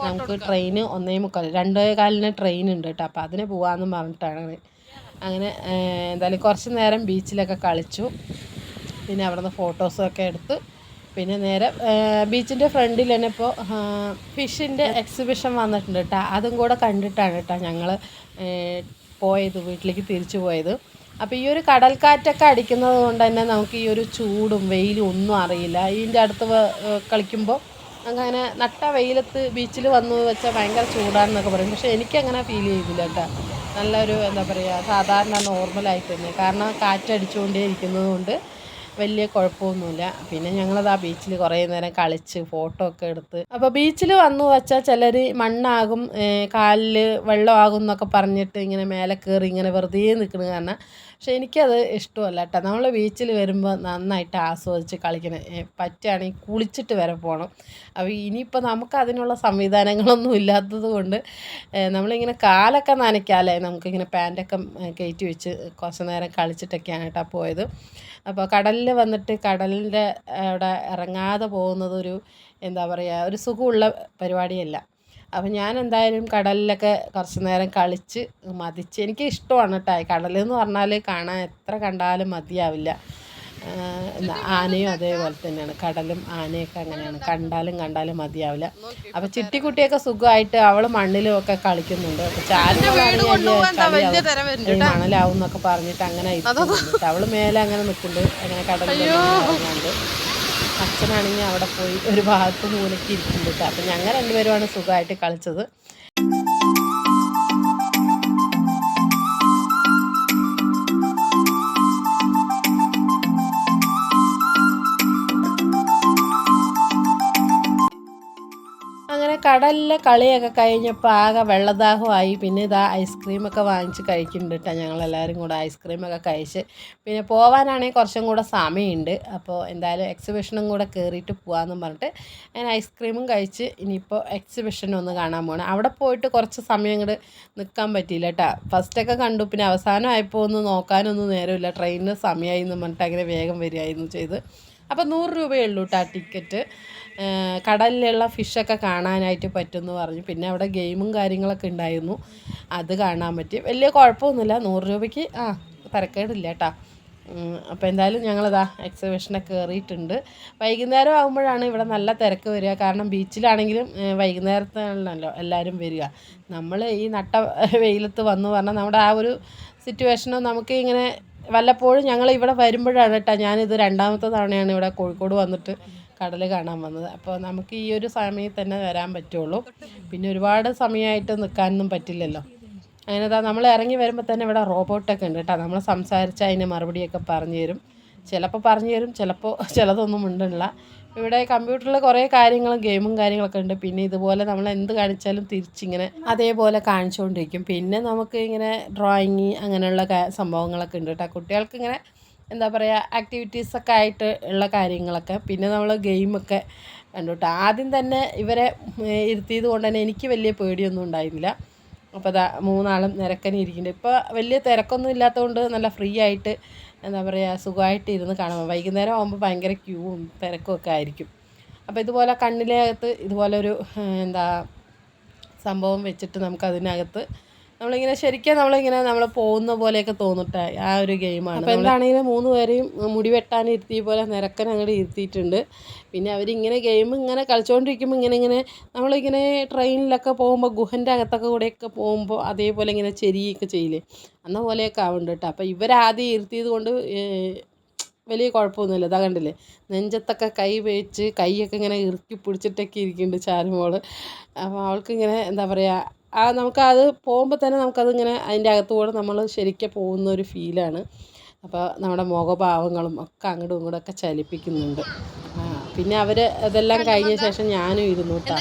നമുക്ക് ട്രെയിന് 1:45, 2:15 ട്രെയിൻ ഉണ്ട് കേട്ടോ. അപ്പോൾ അതിന് പോകാമെന്ന് പറഞ്ഞിട്ടാണ്. അങ്ങനെ എന്തായാലും കുറച്ച് നേരം ബീച്ചിലൊക്കെ കളിച്ചു. പിന്നെ അവിടെ നിന്ന് ഫോട്ടോസൊക്കെ എടുത്ത് പിന്നെ നേരെ ബീച്ചിൻ്റെ ഫ്രണ്ടിൽ തന്നെ ഇപ്പോൾ ഫിഷിൻ്റെ എക്സിബിഷൻ വന്നിട്ടുണ്ട് കേട്ടോ. അതും കൂടെ കണ്ടിട്ടാണ് കേട്ടോ ഞങ്ങൾ പോയത്, വീട്ടിലേക്ക് തിരിച്ചു പോയത്. അപ്പോൾ ഈ ഒരു കടൽക്കാറ്റൊക്കെ അടിക്കുന്നത് കൊണ്ട് തന്നെ നമുക്ക് ഈ ഒരു ചൂടും വെയിലും ഒന്നും അറിയില്ല. ഇതിൻ്റെ അടുത്ത് കളിക്കുമ്പോൾ അങ്ങനെ നട്ട വെയിലത്ത് ബീച്ചിൽ വന്നു വെച്ചാൽ ഭയങ്കര ചൂടാണെന്നൊക്കെ പറയും. പക്ഷേ എനിക്കങ്ങനെ ഫീൽ ചെയ്തില്ല കേട്ടോ. നല്ലൊരു എന്താ പറയുക സാധാരണ നോർമലായിട്ട് തന്നെ, കാരണം കാറ്റടിച്ചുകൊണ്ടേ ഇരിക്കുന്നത് കൊണ്ട് വലിയ കുഴപ്പമൊന്നുമില്ല. പിന്നെ ഞങ്ങളത് ആ ബീച്ചിൽ കുറേ നേരം കളിച്ച് ഫോട്ടോ ഒക്കെ എടുത്ത്. അപ്പോൾ ബീച്ചിൽ വന്നു വച്ചാൽ ചിലർ മണ്ണാകും, കാലിൽ വെള്ളമാകും എന്നൊക്കെ പറഞ്ഞിട്ട് ഇങ്ങനെ മേലെ കയറി ഇങ്ങനെ വെറുതെ നിൽക്കുന്നത് കാരണം. പക്ഷെ എനിക്കത് ഇഷ്ടമല്ല കേട്ടോ. നമ്മൾ ബീച്ചിൽ വരുമ്പോൾ നന്നായിട്ട് ആസ്വദിച്ച് കളിക്കണം. പറ്റുകയാണെങ്കിൽ കുളിച്ചിട്ട് വരെ പോകണം. അപ്പോൾ ഇനിയിപ്പോൾ നമുക്ക് അതിനുള്ള സംവിധാനങ്ങളൊന്നും ഇല്ലാത്തത് കൊണ്ട് നമ്മളിങ്ങനെ കാലൊക്കെ നനയ്ക്കാമല്ലേ, നമുക്കിങ്ങനെ പാൻറ്റൊക്കെ കയറ്റി വെച്ച് കുറച്ച് നേരം കളിച്ചിട്ടൊക്കെയാണ് കേട്ടോ പോയത്. അപ്പോൾ കടലിൽ വന്നിട്ട് കടലിൻ്റെ അവിടെ ഇറങ്ങാതെ പോകുന്നത് ഒരു എന്താ പറയുക, ഒരു സുഖമുള്ള പരിപാടിയല്ല. അപ്പം ഞാൻ എന്തായാലും കടലിലൊക്കെ കുറച്ച് നേരം കളിച്ച് മതിച്ച്. എനിക്ക് ഇഷ്ടമാണ് കേട്ടോ കടലെന്ന് പറഞ്ഞാൽ, കാണാൻ എത്ര കണ്ടാലും മതിയാവില്ല. ആനയും അതേപോലെ തന്നെയാണ്, കടലും ആനയൊക്കെ അങ്ങനെയാണ്, കണ്ടാലും മതിയാവില്ല. അപ്പോൾ ചിട്ടിക്കുട്ടിയൊക്കെ സുഖമായിട്ട് അവൾ മണ്ണിലും ഒക്കെ കളിക്കുന്നുണ്ട്. അപ്പോൾ മണലാവും എന്നൊക്കെ പറഞ്ഞിട്ട് അങ്ങനെ ഇരിക്കുന്നുണ്ട്. അവൾ മേലെ അങ്ങനെ നിൽക്കുന്നുണ്ട്, അങ്ങനെ കടലിലുണ്ട്. അച്ഛനാണെങ്കിൽ അവിടെ പോയി ഒരു ഭാഗത്ത് മൂലയ്ക്ക് ഇരിക്കുന്നുണ്ട്. അപ്പം ഞങ്ങൾ രണ്ടുപേരുമാണ് സുഖമായിട്ട് കളിച്ചത്. അങ്ങനെ കടലിലെ കളിയൊക്കെ കഴിഞ്ഞപ്പോൾ ആകെ വെള്ളദാഹമായി. പിന്നെ ഇതാ ഐസ്ക്രീമൊക്കെ വാങ്ങിച്ച് കഴിക്കുന്നുണ്ട് കേട്ടോ. ഞങ്ങളെല്ലാവരും കൂടെ ഐസ്ക്രീമൊക്കെ കഴിച്ച് പിന്നെ പോകാനാണെങ്കിൽ കുറച്ചും കൂടെ സമയമുണ്ട്. അപ്പോൾ എന്തായാലും എക്സിബിഷനും കൂടെ കയറിയിട്ട് പോകാമെന്നും പറഞ്ഞിട്ട് ഞാൻ ഐസ്ക്രീമും കഴിച്ച് ഇനിയിപ്പോൾ എക്സിബിഷനൊന്ന് കാണാൻ പോകണം. അവിടെ പോയിട്ട് കുറച്ച് സമയം ഇങ്ങോട്ട് നിൽക്കാൻ പറ്റിയില്ല കേട്ടോ. ഫസ്റ്റൊക്കെ കണ്ടു, പിന്നെ അവസാനമായപ്പോൾ ഒന്ന് നോക്കാനൊന്നും നേരമില്ല. ട്രെയിനിന് സമയമായി എന്ന് പറഞ്ഞിട്ട് അങ്ങനെ വേഗം വരികയായിരുന്നു ചെയ്ത്. അപ്പോൾ 100 രൂപയേ ഉള്ളൂ കേട്ടോ ടിക്കറ്റ്. കടലിലുള്ള ഫിഷൊക്കെ കാണാനായിട്ട് പറ്റുമെന്ന് പറഞ്ഞു. പിന്നെ അവിടെ ഗെയിമും കാര്യങ്ങളൊക്കെ ഉണ്ടായിരുന്നു, അത് കാണാൻ പറ്റി. വലിയ കുഴപ്പമൊന്നുമില്ല, 100 രൂപയ്ക്ക് തരക്കേടില്ല കേട്ടോ. അപ്പോൾ എന്തായാലും ഞങ്ങളിതാ എക്സിബിഷനൊക്കെ കയറിയിട്ടുണ്ട്. വൈകുന്നേരം ആകുമ്പോഴാണ് ഇവിടെ നല്ല തിരക്ക് വരിക. കാരണം ബീച്ചിലാണെങ്കിലും വൈകുന്നേരത്താണല്ലോ എല്ലാവരും വരിക. നമ്മൾ ഈ നട്ട വെയിലത്ത് വന്നു പറഞ്ഞാൽ നമ്മുടെ ആ ഒരു സിറ്റുവേഷനോ നമുക്ക് ഇങ്ങനെ വല്ലപ്പോഴും ഞങ്ങൾ ഇവിടെ വരുമ്പോഴാണ് കേട്ടോ. ഞാനിത് 2ാമത്തെ തവണയാണ് ഇവിടെ കോഴിക്കോട് വന്നിട്ട് കടൽ കാണാൻ വന്നത്. അപ്പോൾ നമുക്ക് ഈ ഒരു സമയത്ത് തന്നെ വരാൻ പറ്റുള്ളൂ. പിന്നെ ഒരുപാട് സമയമായിട്ട് നിൽക്കാനൊന്നും പറ്റില്ലല്ലോ. അങ്ങനെ നമ്മൾ ഇറങ്ങി വരുമ്പോൾ തന്നെ ഇവിടെ റോബോട്ടൊക്കെ ഉണ്ട് കേട്ടോ. നമ്മൾ സംസാരിച്ചാൽ അതിന് മറുപടിയൊക്കെ പറഞ്ഞു തരും. ചിലപ്പോൾ പറഞ്ഞു തരും, ചിലപ്പോൾ ചിലതൊന്നും ഉണ്ടില്ല. ഇവിടെ കമ്പ്യൂട്ടറിൽ കുറേ കാര്യങ്ങളും ഗെയിമും കാര്യങ്ങളൊക്കെ ഉണ്ട്. പിന്നെ ഇതുപോലെ നമ്മൾ എന്ത് കാണിച്ചാലും തിരിച്ചിങ്ങനെ അതേപോലെ കാണിച്ചുകൊണ്ടിരിക്കും. പിന്നെ നമുക്ക് ഇങ്ങനെ ഡ്രോയിങ് അങ്ങനെയുള്ള സംഭവങ്ങളൊക്കെ ഉണ്ട് കേട്ടോ. കുട്ടികൾക്ക് ഇങ്ങനെ എന്താ പറയുക ആക്ടിവിറ്റീസൊക്കെ ആയിട്ട് ഉള്ള കാര്യങ്ങളൊക്കെ. പിന്നെ നമ്മൾ ഗെയിമൊക്കെ കണ്ടു കേട്ടോ. ആദ്യം തന്നെ ഇവരെ ഇരുത്തിയത് കൊണ്ട് തന്നെ എനിക്ക് വലിയ പേടിയൊന്നും ഉണ്ടായിരുന്നില്ല. അപ്പോൾ അതാ 3 ആളും നിരക്കനെ ഇരിക്കുന്നുണ്ട്. ഇപ്പോൾ വലിയ തിരക്കൊന്നും ഇല്ലാത്തതുകൊണ്ട് നല്ല ഫ്രീ ആയിട്ട് എന്താ പറയുക സുഖമായിട്ട് ഇരുന്ന് കാണാം. വൈകുന്നേരം ആകുമ്പോൾ ഭയങ്കര ക്യൂവും തിരക്കും ഒക്കെ ആയിരിക്കും. അപ്പോൾ ഇതുപോലെ കണ്ണിലകത്ത് ഇതുപോലൊരു എന്താ സംഭവം വെച്ചിട്ട് നമുക്കതിനകത്ത് നമ്മളിങ്ങനെ ശരിക്കും നമ്മൾ പോകുന്ന പോലെയൊക്കെ തോന്നിട്ട ആ ഒരു ഗെയിമാണ്. അപ്പോൾ എന്താണെങ്കിലും 3 പേരെയും മുടി വെട്ടാൻ ഇരുത്തിയ പോലെ നിരക്കൻ അങ്ങോട്ട് ഇരുത്തിയിട്ടുണ്ട്. പിന്നെ അവരിങ്ങനെ ഗെയിം ഇങ്ങനെ കളിച്ചുകൊണ്ടിരിക്കുമ്പോൾ ഇങ്ങനെ നമ്മളിങ്ങനെ ട്രെയിനിലൊക്കെ പോകുമ്പോൾ ഗുഹൻ്റെ അകത്തൊക്കെ കൂടെയൊക്കെ പോകുമ്പോൾ അതേപോലെ ഇങ്ങനെ ചെരിയൊക്കെ ചെയ്യില്ലേ, അന്ന പോലെയൊക്കെ ആവുന്നുണ്ട് കേട്ടോ. അപ്പോൾ ഇവരാദ്യം ഇരുത്തിയത് കൊണ്ട് വലിയ കുഴപ്പമൊന്നുമില്ല. ഇതാ കണ്ടില്ലേ, നെഞ്ചത്തൊക്കെ കൈ വെച്ച് കൈയൊക്കെ ഇങ്ങനെ ഇറുക്കി പിടിച്ചിട്ടൊക്കെ ഇരിക്കുന്നുണ്ട് ചാരുമോൾ. അപ്പോൾ അവൾക്കിങ്ങനെ എന്താ പറയുക നമുക്കത് പോകുമ്പോൾ തന്നെ നമുക്കതിങ്ങനെ അതിൻ്റെ അകത്തുകൂടെ നമ്മൾ ശരിക്കും പോകുന്ന ഒരു ഫീലാണ്. അപ്പോൾ നമ്മുടെ മുഖഭാവങ്ങളും ഒക്കെ അങ്ങോട്ടും ഇങ്ങോട്ടും ഒക്കെ ചലിപ്പിക്കുന്നുണ്ട്. പിന്നെ അവർ അതെല്ലാം കഴിഞ്ഞ ശേഷം ഞാനും ഇരുന്നു കേട്ടോ.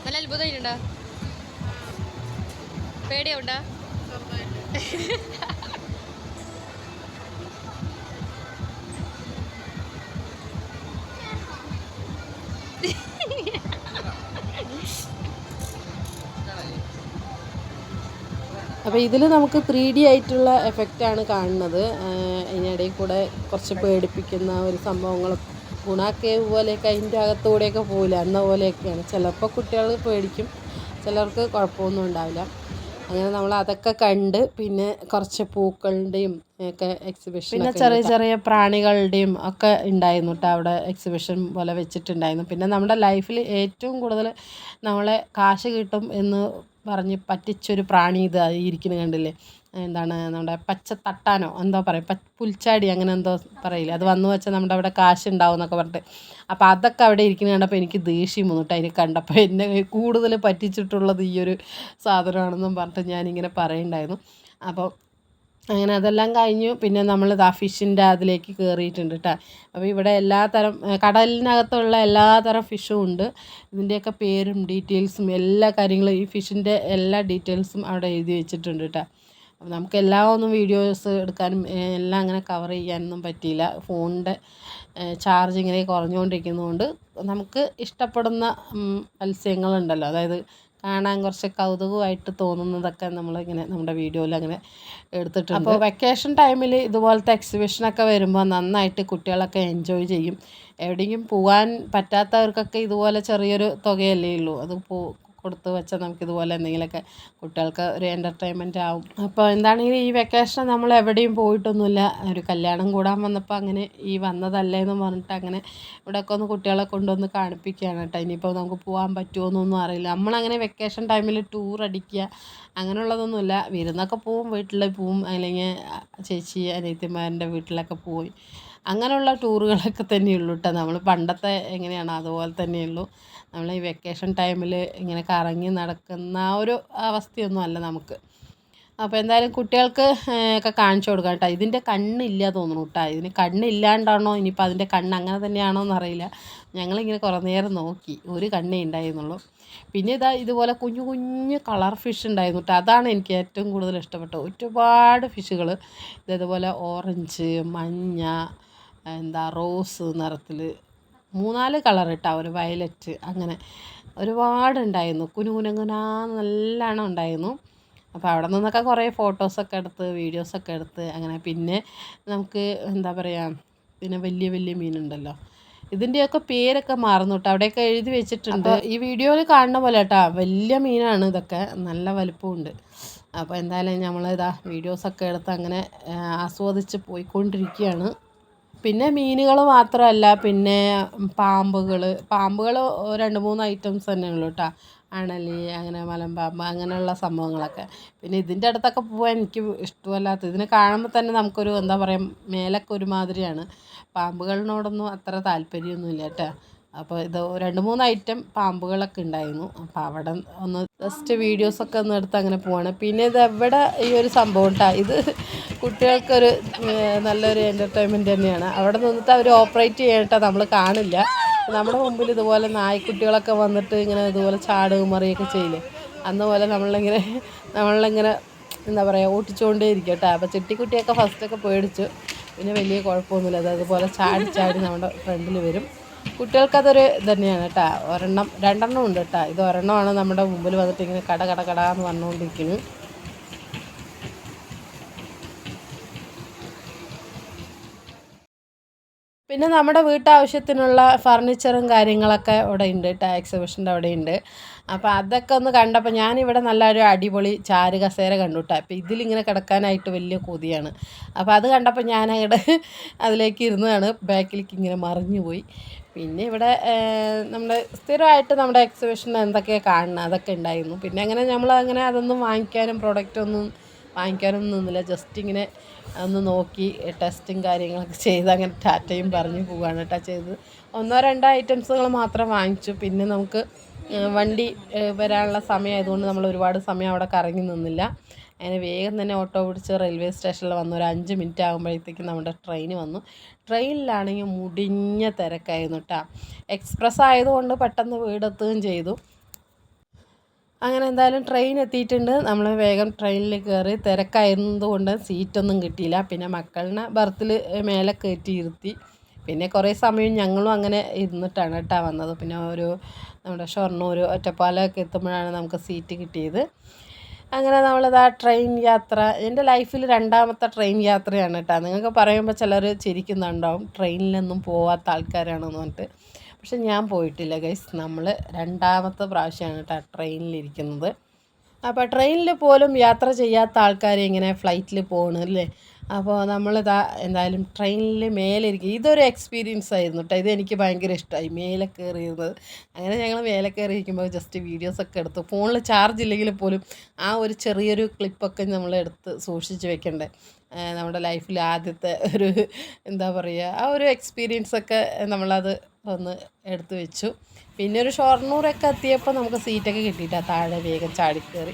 നല്ല അത്ഭുതമായിട്ടുണ്ടോ? പേടിയുണ്ടോ? അപ്പോൾ ഇതിൽ നമുക്ക് 3D ആയിട്ടുള്ള എഫക്റ്റാണ് കാണുന്നത്. അതിനിടയിൽ കൂടെ കുറച്ച് പേടിപ്പിക്കുന്ന ഒരു സംഭവങ്ങളും ഗുണ കേവ് പോലെയൊക്കെ അതിൻ്റെ അകത്തുകൂടെയൊക്കെ പോകില്ല, എന്ന പോലെയൊക്കെയാണ്. ചിലപ്പോൾ കുട്ടികൾ പേടിക്കും, ചിലർക്ക് കുഴപ്പമൊന്നും ഉണ്ടാവില്ല. അങ്ങനെ നമ്മൾ അതൊക്കെ കണ്ട് പിന്നെ കുറച്ച് പൂക്കളുടെയും ഒക്കെ എക്സിബിഷൻ, പിന്നെ ചെറിയ പ്രാണികളുടെയും ഒക്കെ ഉണ്ടായിരുന്നു കേട്ടോ അവിടെ എക്സിബിഷൻ പോലെ വെച്ചിട്ടുണ്ടായിരുന്നു. പിന്നെ നമ്മുടെ ലൈഫിൽ ഏറ്റവും കൂടുതൽ നമ്മളെ കാശ് കിട്ടും എന്ന് പറഞ്ഞ് പറ്റിച്ചൊരു പ്രാണി ഇത് ഇരിക്കുന്നത് കണ്ടില്ലേ, എന്താണ് നമ്മുടെ പച്ച തട്ടാനോ എന്തോ പറയും പുൽച്ചാടി അങ്ങനെ എന്തോ പറയില്ല, അത് വന്നു വെച്ചാൽ നമ്മുടെ അവിടെ കാശ് ഉണ്ടാവും എന്നൊക്കെ പറഞ്ഞിട്ട്. അപ്പോൾ അതൊക്കെ അവിടെ ഇരിക്കുന്നത് കണ്ടപ്പോൾ എനിക്ക് ദേഷ്യം വന്നിട്ട് അതിന് കണ്ടപ്പോൾ എന്നെ കൂടുതൽ പറ്റിച്ചിട്ടുള്ളത് ഈ ഒരു സാധനമാണെന്നും പറഞ്ഞിട്ട് ഞാനിങ്ങനെ പറയുന്നുണ്ടായിരുന്നു. അപ്പോൾ അങ്ങനെ അതെല്ലാം കഴിഞ്ഞു. പിന്നെ നമ്മൾ ഫിഷിൻ്റെ അതിലേക്ക് കയറിയിട്ടുണ്ട് കേട്ടോ. അപ്പോൾ ഇവിടെ എല്ലാത്തരം കടലിനകത്തുള്ള എല്ലാത്തരം ഫിഷും ഉണ്ട്. ഇതിൻ്റെയൊക്കെ പേരും ഡീറ്റെയിൽസും എല്ലാ കാര്യങ്ങളും ഈ ഫിഷിൻ്റെ എല്ലാ ഡീറ്റെയിൽസും അവിടെ എഴുതി വെച്ചിട്ടുണ്ട് കേട്ടോ. അപ്പോൾ നമുക്ക് എല്ലാം ഒന്നും വീഡിയോസ് എടുക്കാനും എല്ലാം അങ്ങനെ കവർ ചെയ്യാനൊന്നും പറ്റിയില്ല. ഫോണിൻ്റെ ചാർജ് ഇങ്ങനെ കുറഞ്ഞുകൊണ്ടിരിക്കുന്നതുകൊണ്ട് നമുക്ക് ഇഷ്ടപ്പെടുന്ന മത്സ്യങ്ങളുണ്ടല്ലോ, അതായത് കാണാൻ കുറച്ച് കൗതുകമായിട്ട് തോന്നുന്നതൊക്കെ നമ്മളിങ്ങനെ നമ്മുടെ വീഡിയോയിൽ അങ്ങനെ എടുത്തിട്ടുണ്ട്. അപ്പോൾ വെക്കേഷൻ ടൈമിൽ ഇതുപോലത്തെ എക്സിബിഷനൊക്കെ വരുമ്പോൾ നന്നായിട്ട് കുട്ടികളൊക്കെ എൻജോയ് ചെയ്യും. എവിടെയെങ്കിലും പോകാൻ പറ്റാത്തവർക്കൊക്കെ ഇതുപോലെ ചെറിയൊരു തുകയല്ലേ ഉള്ളൂ, അത് കൊടുത്ത് വെച്ചാൽ നമുക്കിതുപോലെ എന്തെങ്കിലുമൊക്കെ കുട്ടികൾക്ക് ഒരു എൻ്റർടൈൻമെൻ്റ് ആവും. അപ്പോൾ എന്താണെങ്കിലും ഈ വെക്കേഷൻ നമ്മൾ എവിടെയും പോയിട്ടൊന്നുമില്ല. ഒരു കല്യാണം കൂടാൻ വന്നപ്പോൾ അങ്ങനെ ഈ വന്നതല്ലേ എന്ന് പറഞ്ഞിട്ട് അങ്ങനെ ഇവിടെയൊക്കെ ഒന്ന് കുട്ടികളെ കൊണ്ടുവന്ന് കാണിപ്പിക്കുകയാണ് കേട്ടോ. ഇനിയിപ്പോൾ നമുക്ക് പോകാൻ പറ്റുമോ എന്നൊന്നും അറിയില്ല. നമ്മളങ്ങനെ വെക്കേഷൻ ടൈമിൽ ടൂർ അടിക്കുക അങ്ങനെയുള്ളതൊന്നുമില്ല. വിരുന്നൊക്കെ പോവും, വീട്ടിൽ പോവും, അല്ലെങ്കിൽ ചേച്ചി അനിയത്തിമാരുടെ വീട്ടിലൊക്കെ പോയി അങ്ങനെയുള്ള ടൂറുകളൊക്കെ തന്നെയുള്ളൂ കേട്ടോ. നമ്മൾ പണ്ടത്തെ എങ്ങനെയാണോ അതുപോലെ തന്നെയുള്ളൂ. നമ്മൾ ഈ വെക്കേഷൻ ടൈമിൽ ഇങ്ങനെ കറങ്ങി നടക്കുന്ന ഒരു അവസ്ഥയൊന്നും അല്ല നമുക്ക്. അപ്പോൾ എന്തായാലും കുട്ടികൾക്ക് ഒക്കെ കാണിച്ചു കൊടുക്കാം കേട്ടോ. ഇതിൻ്റെ കണ്ണില്ല തോന്നുന്നു കേട്ടോ. ഇതിന് കണ്ണില്ലാണ്ടാണോ ഇനിയിപ്പോൾ അതിൻ്റെ കണ്ണ് അങ്ങനെ തന്നെയാണോ എന്നറിയില്ല. ഞങ്ങളിങ്ങനെ കുറേ നേരം നോക്കി, ഒരു കണ്ണേ ഉണ്ടായിരുന്നുള്ളൂ. പിന്നെ ഇതുപോലെ കുഞ്ഞു കുഞ്ഞു കളർ ഫിഷ് ഉണ്ടായിരുന്നു കേട്ടോ. അതാണ് എനിക്ക് ഏറ്റവും കൂടുതൽ ഇഷ്ടപ്പെട്ടത്. ഒരുപാട് ഫിഷുകൾ ഇതേപോലെ ഓറഞ്ച്, മഞ്ഞ, റോസ് നിറത്തിൽ 3-4 കളർ കേട്ടോ, ഒരു വയലറ്റ്, അങ്ങനെ ഒരുപാടുണ്ടായിരുന്നു. കുനുകുനകുനാന്ന് നല്ലോണം ഉണ്ടായിരുന്നു. അപ്പോൾ അവിടെ നിന്നൊക്കെ കുറേ ഫോട്ടോസൊക്കെ എടുത്ത് വീഡിയോസൊക്കെ എടുത്ത് അങ്ങനെ. പിന്നെ നമുക്ക് പിന്നെ വലിയ വലിയ മീനുണ്ടല്ലോ, ഇതിൻ്റെയൊക്കെ പേരൊക്കെ മാറുന്നു കേട്ടോ, അവിടെയൊക്കെ എഴുതി വെച്ചിട്ടുണ്ട്. ഈ വീഡിയോയിൽ കാണുന്ന പോലെ കേട്ടോ, വലിയ മീനാണ് ഇതൊക്കെ, നല്ല വലുപ്പമുണ്ട്. അപ്പോൾ എന്തായാലും നമ്മൾ വീഡിയോസൊക്കെ എടുത്ത് അങ്ങനെ ആസ്വദിച്ച് പോയിക്കൊണ്ടിരിക്കുകയാണ്. പിന്നെ മീനുകൾ മാത്രമല്ല, പിന്നെ പാമ്പുകൾ 2-3 ഐറ്റംസ് തന്നെ ഉള്ളൂ കേട്ടോ. അണലി, അങ്ങനെ മലമ്പാമ്പ്, അങ്ങനെയുള്ള സംഭവങ്ങളൊക്കെ. പിന്നെ ഇതിൻ്റെ അടുത്തൊക്കെ പോകാൻ എനിക്ക് ഇഷ്ടമല്ലാത്ത, ഇതിനെ കാണുമ്പോൾ തന്നെ നമുക്കൊരു മേലൊക്കെ ഒരുമാതിരിയാണ്. പാമ്പുകളിനോടൊന്നും അത്ര താല്പര്യമൊന്നുമില്ല കേട്ടോ. അപ്പോൾ ഇത് 2-3 ഐറ്റം പാമ്പുകളൊക്കെ ഉണ്ടായിരുന്നു. അപ്പോൾ അവിടെ ഒന്ന് ജസ്റ്റ് വീഡിയോസൊക്കെ ഒന്ന് എടുത്ത് അങ്ങനെ പോവാണ്. പിന്നെ ഇതെവിടെ ഈ ഒരു സംഭവം കേട്ടോ, ഇത് കുട്ടികൾക്കൊരു നല്ലൊരു എൻ്റർടൈൻമെൻറ്റ് തന്നെയാണ്. അവിടെ നിന്നിട്ട് അവർ ഓപ്പറേറ്റ് ചെയ്യാനായിട്ട് നമ്മൾ കാണില്ല. നമ്മുടെ മുമ്പിൽ ഇതുപോലെ നായ്ക്കുട്ടികളൊക്കെ വന്നിട്ട് ഇങ്ങനെ ഇതുപോലെ ചാടുകയും മറിയൊക്കെ ചെയ്യില്ലേ, അന്നുപോലെ നമ്മളിങ്ങനെ ഓട്ടിച്ചുകൊണ്ടേ ഇരിക്കും കേട്ടോ. അപ്പോൾ ചിട്ടിക്കുട്ടിയൊക്കെ ഫസ്റ്റൊക്കെ പേടിച്ചു, പിന്നെ വലിയ കുഴപ്പമൊന്നുമില്ല. അതുപോലെ ചാടി ചാടി നമ്മുടെ ഫ്രണ്ടിൽ വരും. കുട്ടികൾക്കതൊരു തന്നെയാണ് കേട്ടോ. 2 ഉണ്ട് കേട്ടോ. ഇത് ഒരെണ്ണമാണ് നമ്മുടെ മുമ്പിൽ വന്നിട്ട് ഇങ്ങനെ കടാന്ന് വന്നുകൊണ്ടിരിക്കുന്നു. പിന്നെ നമ്മുടെ വീട്ടാവശ്യത്തിനുള്ള ഫർണിച്ചറും കാര്യങ്ങളൊക്കെ അവിടെ ഉണ്ട് കേട്ടോ, എക്സിബിഷൻ്റെ അവിടെ ഉണ്ട്. അപ്പോൾ അതൊക്കെ ഒന്ന് കണ്ടപ്പോൾ ഞാനിവിടെ നല്ലൊരു അടിപൊളി ചാരു കസേര കണ്ടു കേട്ടോ. അപ്പോൾ ഇതിലിങ്ങനെ കിടക്കാനായിട്ട് വലിയ കൊതിയാണ്. അപ്പോൾ അത് കണ്ടപ്പോൾ ഞാനങ്ങോട്ട് അതിലേക്ക് ഇരുന്നതാണ്, ബാക്കിലേക്ക് ഇങ്ങനെ മറിഞ്ഞു പോയി. പിന്നെ ഇവിടെ നമ്മുടെ സ്ഥിരമായിട്ട് നമ്മുടെ എക്സിബിഷന് എന്തൊക്കെയാണ് കാണുന്നത് അതൊക്കെ ഉണ്ടായിരുന്നു. പിന്നെ അങ്ങനെ നമ്മളങ്ങനെ അതൊന്നും വാങ്ങിക്കാനും പ്രൊഡക്റ്റൊന്നും വാങ്ങിക്കാനൊന്നും നിന്നില്ല. ജസ്റ്റ് ഇങ്ങനെ ഒന്ന് നോക്കി ടെസ്റ്റും കാര്യങ്ങളൊക്കെ ചെയ്ത് അങ്ങനെ ടാറ്റയും പറഞ്ഞ് പോവുകയാണ് കേട്ടോ ചെയ്തത്. 1-2 ഐറ്റംസുകൾ മാത്രം വാങ്ങിച്ചു. പിന്നെ നമുക്ക് വണ്ടി വരാനുള്ള സമയമായതുകൊണ്ട് നമ്മൾ ഒരുപാട് സമയം അവിടെ കറങ്ങി നിന്നില്ല. അങ്ങനെ വേഗം തന്നെ ഓട്ടോ പിടിച്ച് റെയിൽവേ സ്റ്റേഷനിൽ വന്നു. ഒരു 5 മിനിറ്റ് ആകുമ്പോഴത്തേക്കും നമ്മുടെ ട്രെയിൻ വന്നു. ട്രെയിനിലാണെങ്കിൽ മുടിഞ്ഞ തിരക്കായിരുന്നു കേട്ടോ. എക്സ്പ്രസ് ആയതുകൊണ്ട് പെട്ടെന്ന് വീടെത്തുകയും ചെയ്തു. അങ്ങനെ എന്തായാലും ട്രെയിൻ എത്തിയിട്ടുണ്ട്. നമ്മൾ വേഗം ട്രെയിനിൽ കയറി. തിരക്കായിരുന്നതുകൊണ്ട് സീറ്റൊന്നും കിട്ടിയില്ല. പിന്നെ മക്കളിനെ ബർത്തിൽ മേലെ കയറ്റി ഇരുത്തി. പിന്നെ കുറേ സമയം ഞങ്ങളും അങ്ങനെ ഇരുന്നിട്ടാണ് കേട്ടോ വന്നത്. പിന്നെ നമ്മുടെ ഷൊർണൂർ ഒറ്റപ്പാലമൊക്കെ എത്തുമ്പോഴാണ് നമുക്ക് സീറ്റ് കിട്ടിയത്. അങ്ങനെ ട്രെയിൻ യാത്ര എൻ്റെ ലൈഫിൽ 2ാമത്തെ ട്രെയിൻ യാത്രയാണ് കേട്ടോ. നിങ്ങൾക്ക് പറയുമ്പോൾ ചിലർ ചിരിക്കുന്നുണ്ടാവും, ട്രെയിനിലൊന്നും പോവാത്ത ആൾക്കാരാണെന്ന് പറഞ്ഞിട്ട്. പക്ഷെ ഞാൻ പോയിട്ടില്ല ഗൈസ്. നമ്മൾ 2ാമത്തെ പ്രാവശ്യമാണ് കേട്ടോ ട്രെയിനിലിരിക്കുന്നത്. അപ്പോൾ ട്രെയിനിൽ പോലും യാത്ര ചെയ്യാത്ത ആൾക്കാർ ഇങ്ങനെ ഫ്ലൈറ്റിൽ പോകണല്ലേ, അപ്പോൾ നമ്മളിതാ എന്തായാലും ട്രെയിനിൽ മേലെ ഇരിക്കും. ഇതൊരു എക്സ്പീരിയൻസ് ആയിരുന്നു കേട്ടോ. ഇതെനിക്ക് ഭയങ്കര ഇഷ്ടമായി മേലെ കയറിയിരുന്നത്. അങ്ങനെ ഞങ്ങൾ മേലെ കയറി ഇരിക്കുമ്പോൾ ജസ്റ്റ് വീഡിയോസൊക്കെ എടുത്തു. ഫോണിൽ ചാർജ് ഇല്ലെങ്കിൽ പോലും ആ ഒരു ചെറിയൊരു ക്ലിപ്പൊക്കെ നമ്മൾ എടുത്ത് സൂക്ഷിച്ച് വെക്കണ്ടേ. നമ്മുടെ ലൈഫിൽ ആദ്യത്തെ ഒരു എന്താ പറയുക, ആ ഒരു എക്സ്പീരിയൻസൊക്കെ നമ്മളത് ഒന്ന് എടുത്തു വെച്ചു. പിന്നെ ഒരു ഷൊർണൂരൊക്കെ എത്തിയപ്പോൾ നമുക്ക് സീറ്റൊക്കെ കിട്ടിയിട്ടാണ്. താഴെ വേഗം ചാടിക്കയറി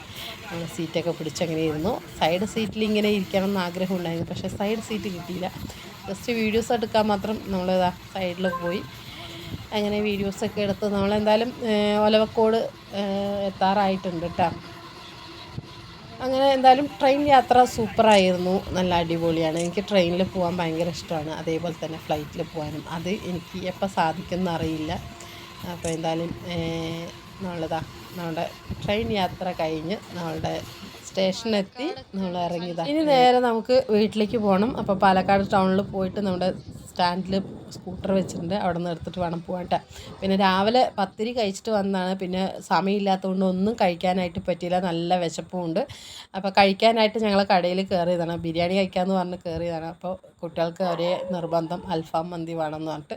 നമ്മൾ സീറ്റൊക്കെ പിടിച്ചങ്ങനെ ഇരുന്നു. സൈഡ് സീറ്റിൽ ഇങ്ങനെ ഇരിക്കണം എന്ന് ആഗ്രഹം ഉണ്ടായിരുന്നു, പക്ഷേ സൈഡ് സീറ്റ് കിട്ടിയില്ല. ജസ്റ്റ് വീഡിയോസ് എടുക്കാൻ മാത്രം നമ്മൾ സൈഡിൽ പോയി അങ്ങനെ വീഡിയോസൊക്കെ എടുത്ത് നമ്മളെന്തായാലും ഒലവക്കോട് എത്താറായിട്ടുണ്ട് കേട്ടോ. അങ്ങനെ എന്തായാലും ട്രെയിൻ യാത്ര സൂപ്പറായിരുന്നു, നല്ല അടിപൊളിയാണ്. എനിക്ക് ട്രെയിനിൽ പോകാൻ ഭയങ്കര ഇഷ്ടമാണ്, അതേപോലെ തന്നെ ഫ്ലൈറ്റിൽ പോകാനും. അത് എനിക്ക് എപ്പോൾ സാധിക്കുമെന്ന് അറിയില്ല. അപ്പോൾ എന്തായാലും നമ്മുടെ ട്രെയിൻ യാത്ര കഴിഞ്ഞ് നമ്മളുടെ സ്റ്റേഷനെത്തി നമ്മൾ ഇറങ്ങിയതാണ്. ഇനി നേരെ നമുക്ക് വീട്ടിലേക്ക് പോകണം. അപ്പോൾ പാലക്കാട് ടൗണിൽ പോയിട്ട് നമ്മുടെ സ്റ്റാൻഡിൽ സ്കൂട്ടർ വെച്ചിട്ടുണ്ട്, അവിടെ നിന്ന് എടുത്തിട്ട് വേണം പോകാൻ കേട്ടോ. പിന്നെ രാവിലെ പത്തിരി കഴിച്ചിട്ട് വന്നതാണ്. പിന്നെ സമയമില്ലാത്തതുകൊണ്ട് ഒന്നും കഴിക്കാനായിട്ട് പറ്റിയില്ല, നല്ല വിശപ്പുമുണ്ട്. അപ്പോൾ കഴിക്കാനായിട്ട് ഞങ്ങൾ കടയിൽ കയറിയതാണ്, ബിരിയാണി കഴിക്കാമെന്ന് പറഞ്ഞ് കയറിയതാണ്. അപ്പോൾ കുട്ടികൾക്ക് ഒരേ നിർബന്ധം അൽഫാം മന്തി വേണമെന്ന് പറഞ്ഞിട്ട്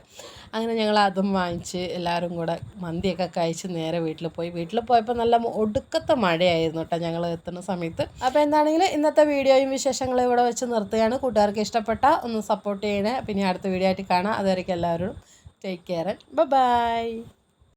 അങ്ങനെ ഞങ്ങൾ അതും വാങ്ങിച്ച് എല്ലാവരും കൂടെ മന്തിയൊക്കെ കഴിച്ച് നേരെ വീട്ടിൽ പോയി. വീട്ടിൽ പോയപ്പോൾ നല്ല ഒടുക്കത്തെ മഴയായിരുന്നു കേട്ടോ ഞങ്ങൾ എത്തുന്ന സമയത്ത്. അപ്പോൾ എന്താണെങ്കിലും ഇന്നത്തെ വീഡിയോയും വിശേഷങ്ങളും ഇവിടെ വെച്ച് നിർത്തുകയാണ്. കൂട്ടുകാർക്ക് ഇഷ്ടപ്പെട്ട ഒന്ന് സപ്പോർട്ട് ചെയ്യണേ. പിന്നെ അടുത്ത വീഡിയോ ആയിട്ട് കാണാം. അതുവരെയ്ക്കും എല്ലാവരും ടേക്ക് കെയർ ആൻഡ് ബൈ.